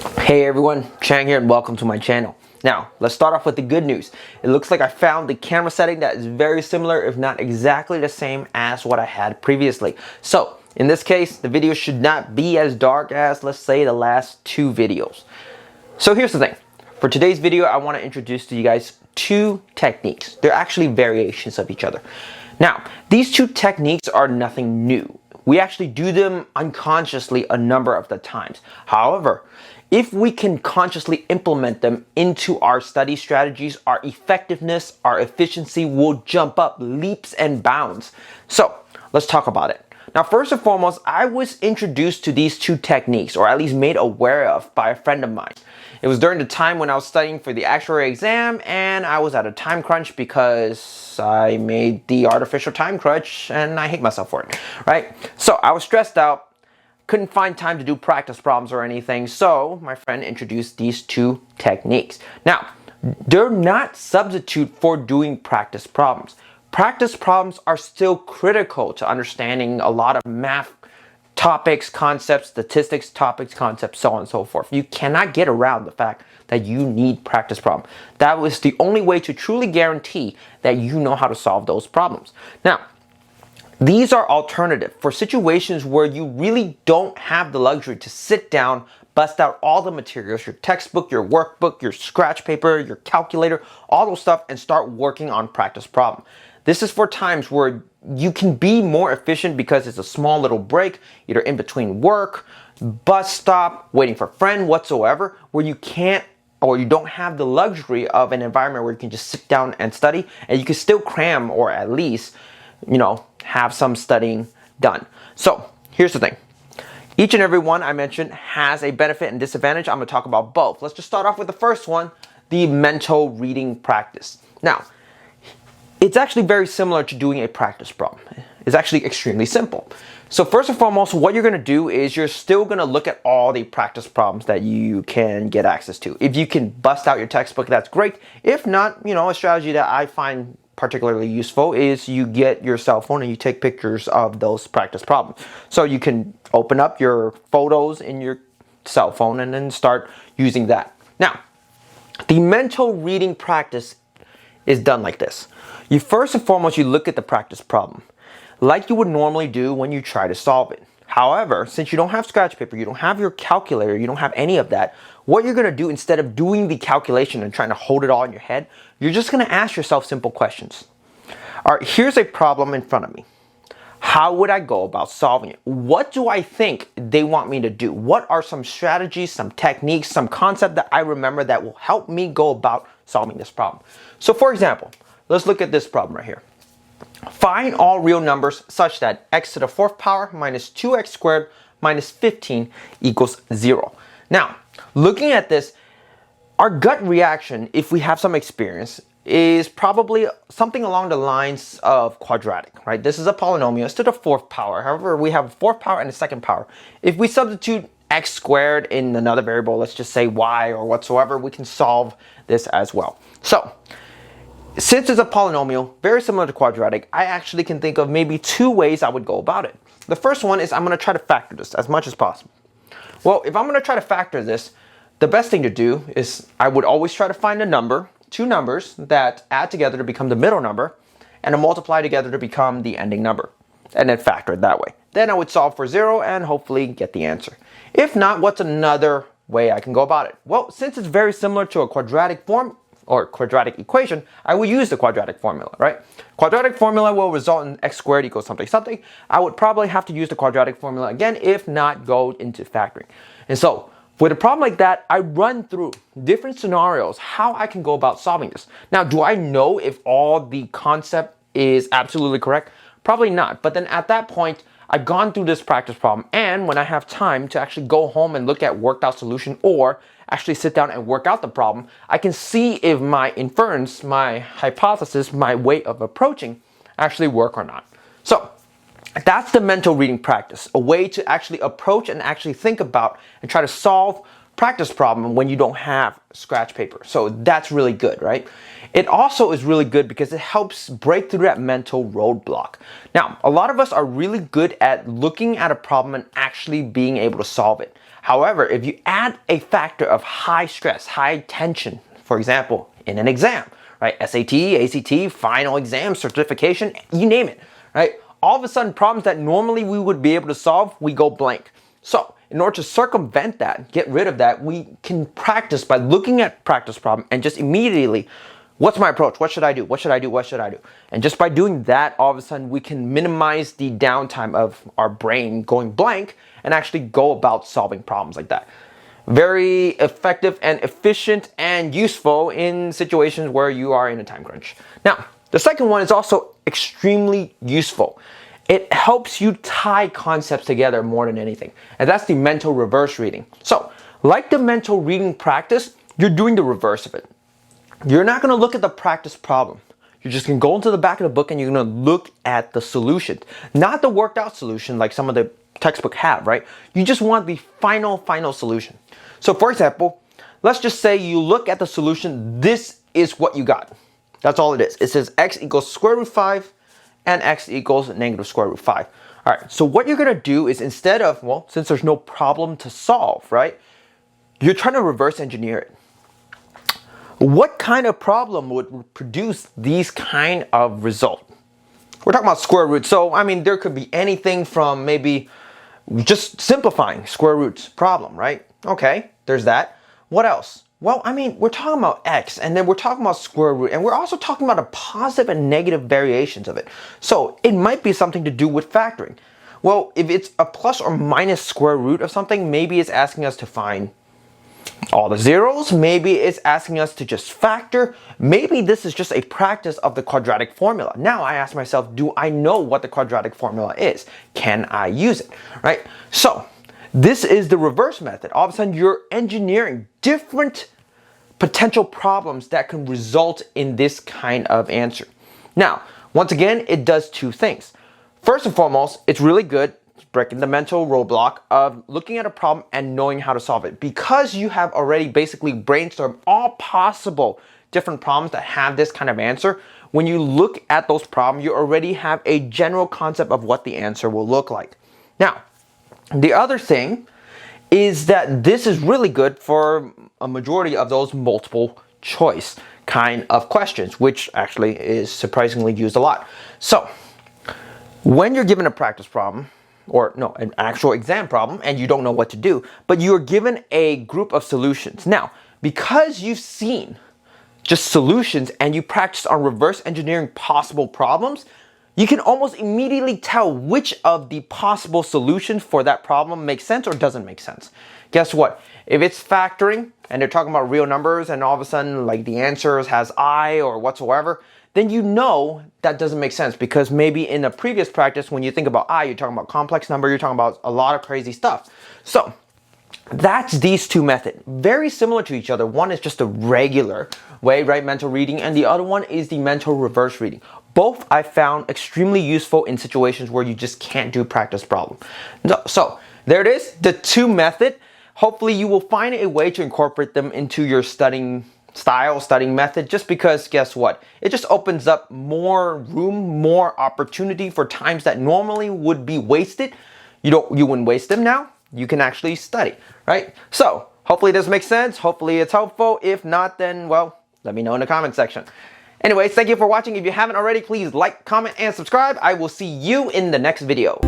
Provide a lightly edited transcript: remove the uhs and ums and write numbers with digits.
Hey everyone, Chang here and welcome to my channel. Now, let's start off with the good news. It looks like I found the camera setting that is very similar, if not exactly the same as what I had previously. So, in this case, the video should not be as dark as, let's say, the last two videos. So here's the thing. For today's video, I want to introduce to you guys two techniques. They're actually variations of each other. Now, these two techniques are nothing new. We actually do them unconsciously a number of the times. However, if we can consciously implement them into our study strategies, our effectiveness, our efficiency will jump up leaps and bounds. So let's talk about it. Now, first and foremost, I was introduced to these two techniques, or at least made aware of, by a friend of mine. It was during the time when I was studying for the actuary exam, and I was at a time crunch because I made the artificial time crunch, and I hate myself for it, right? So I was stressed out, couldn't find time to do practice problems or anything, so my friend introduced these two techniques. Now, they're not substitute for doing practice problems. Practice problems are still critical to understanding a lot of math topics, concepts, statistics, topics, concepts, so on and so forth. You cannot get around the fact that you need practice problems. That was the only way to truly guarantee that you know how to solve those problems. Now, these are alternative for situations where you really don't have the luxury to sit down, bust out all the materials, your textbook, your workbook, your scratch paper, your calculator, all those stuff, and start working on practice problem. This is for times where you can be more efficient because it's a small little break, either in between work, bus stop, waiting for a friend, whatsoever, where you can't or you don't have the luxury of an environment where you can just sit down and study, and you can still cram or at least, have some studying done. So here's the thing. Each and every one I mentioned has a benefit and disadvantage. I'm going to talk about both. Let's just start off with the first one, the mental reading practice. Now, it's actually very similar to doing a practice problem. It's actually extremely simple. So first and foremost, what you're going to do is you're still going to look at all the practice problems that you can get access to. If you can bust out your textbook, that's great. If not, a strategy that I find particularly useful is you get your cell phone and you take pictures of those practice problems. So you can open up your photos in your cell phone and then start using that. Now, the mental reading practice is done like this. You first and foremost, you look at the practice problem like you would normally do when you try to solve it. However, since you don't have scratch paper, you don't have your calculator, you don't have any of that, what you're going to do instead of doing the calculation and trying to hold it all in your head, you're just going to ask yourself simple questions. All right, here's a problem in front of me. How would I go about solving it? What do I think they want me to do? What are some strategies, some techniques, some concept that I remember that will help me go about solving this problem? So for example, let's look at this problem right here. Find all real numbers such that x to the fourth power minus 2x squared minus 15 equals 0. Now, looking at this, our gut reaction, if we have some experience, is probably something along the lines of quadratic, right? This is a polynomial. It's to the fourth power. However, we have a fourth power and a second power. If we substitute x squared in another variable, let's just say y or whatsoever, we can solve this as well. So, since it's a polynomial, very similar to quadratic, I actually can think of maybe two ways I would go about it. The first one is I'm going to try to factor this as much as possible. Well, if I'm going to try to factor this, the best thing to do is I would always try to find a number, two numbers that add together to become the middle number and to multiply together to become the ending number, and then factor it that way. Then I would solve for 0 and hopefully get the answer. If not, what's another way I can go about it? Well, since it's very similar to a quadratic form or quadratic equation, I will use the quadratic formula, right? Quadratic formula will result in x squared equals something something. I would probably have to use the quadratic formula again, if not go into factoring. And so with a problem like that, I run through different scenarios, how I can go about solving this. Now, do I know if all the concept is absolutely correct? Probably not. But then at that point, I've gone through this practice problem, and when I have time to actually go home and look at worked out solution or actually sit down and work out the problem, I can see if my inference, my hypothesis, my way of approaching actually work or not. So that's the mental reading practice, a way to actually approach and actually think about and try to solve practice problem when you don't have scratch paper. So that's really good, right? It also is really good because it helps break through that mental roadblock. Now, a lot of us are really good at looking at a problem and actually being able to solve it. However, if you add a factor of high stress, high tension, for example, in an exam, right? SAT, ACT, final exam, certification, you name it, right? All of a sudden, problems that normally we would be able to solve, we go blank. So in order to circumvent that, get rid of that, we can practice by looking at practice problem and just immediately, what's my approach? What should I do? What should I do? What should I do? And just by doing that, all of a sudden we can minimize the downtime of our brain going blank and actually go about solving problems like that. Very effective and efficient and useful in situations where you are in a time crunch. Now, the second one is also extremely useful. It helps you tie concepts together more than anything. And that's the mental reverse reading. So, like the mental reading practice, you're doing the reverse of it. You're not going to look at the practice problem. You're just going to go into the back of the book and you're going to look at the solution. Not the worked out solution like some of the textbook have, right? You just want the final solution. So for example, let's just say you look at the solution. This is what you got. That's all it is. It says x equals square root 5 and x equals negative square root 5. All right, so what you're going to do is instead of, well, since there's no problem to solve, right? You're trying to reverse engineer it. What kind of problem would produce these kind of result? We're talking about square roots. So, I mean, there could be anything from maybe just simplifying square roots problem, right? Okay, there's that. What else? Well, I mean, we're talking about x, and then we're talking about square root, and we're also talking about a positive and negative variations of it. So it might be something to do with factoring. Well, if it's a plus or minus square root of something, maybe it's asking us to find all the zeros. Maybe it's asking us to just factor. Maybe this is just a practice of the quadratic formula. Now I ask myself, do I know what the quadratic formula is? Can I use it, right? So this is the reverse method. All of a sudden you're engineering different potential problems that can result in this kind of answer. Now, once again, it does two things. First and foremost, it's really good breaking the mental roadblock of looking at a problem and knowing how to solve it. Because you have already basically brainstormed all possible different problems that have this kind of answer, when you look at those problems, you already have a general concept of what the answer will look like. Now, the other thing is that this is really good for a majority of those multiple choice kind of questions, which actually is surprisingly used a lot. So, when you're given a practice problem, or no, an actual exam problem, and you don't know what to do, but you're given a group of solutions. Now, because you've seen just solutions and you practice on reverse engineering possible problems, you can almost immediately tell which of the possible solutions for that problem makes sense or doesn't make sense. Guess what? If it's factoring and they're talking about real numbers and all of a sudden like the answer has I or whatsoever, then you know that doesn't make sense because maybe in a previous practice when you think about I, you're talking about complex number, you're talking about a lot of crazy stuff. So that's these two methods. Very similar to each other. One is just a regular way, right, mental reading, and the other one is the mental reverse reading. Both I found extremely useful in situations where you just can't do practice problem. So there it is, the two methods. Hopefully you will find a way to incorporate them into your studying style, studying method, just because guess what? It just opens up more room, more opportunity for times that normally would be wasted. You wouldn't waste them now. You can actually study, right? So hopefully this makes sense. Hopefully it's helpful. If not, then well, let me know in the comment section. Anyways, thank you for watching. If you haven't already, please like, comment, and subscribe. I will see you in the next video.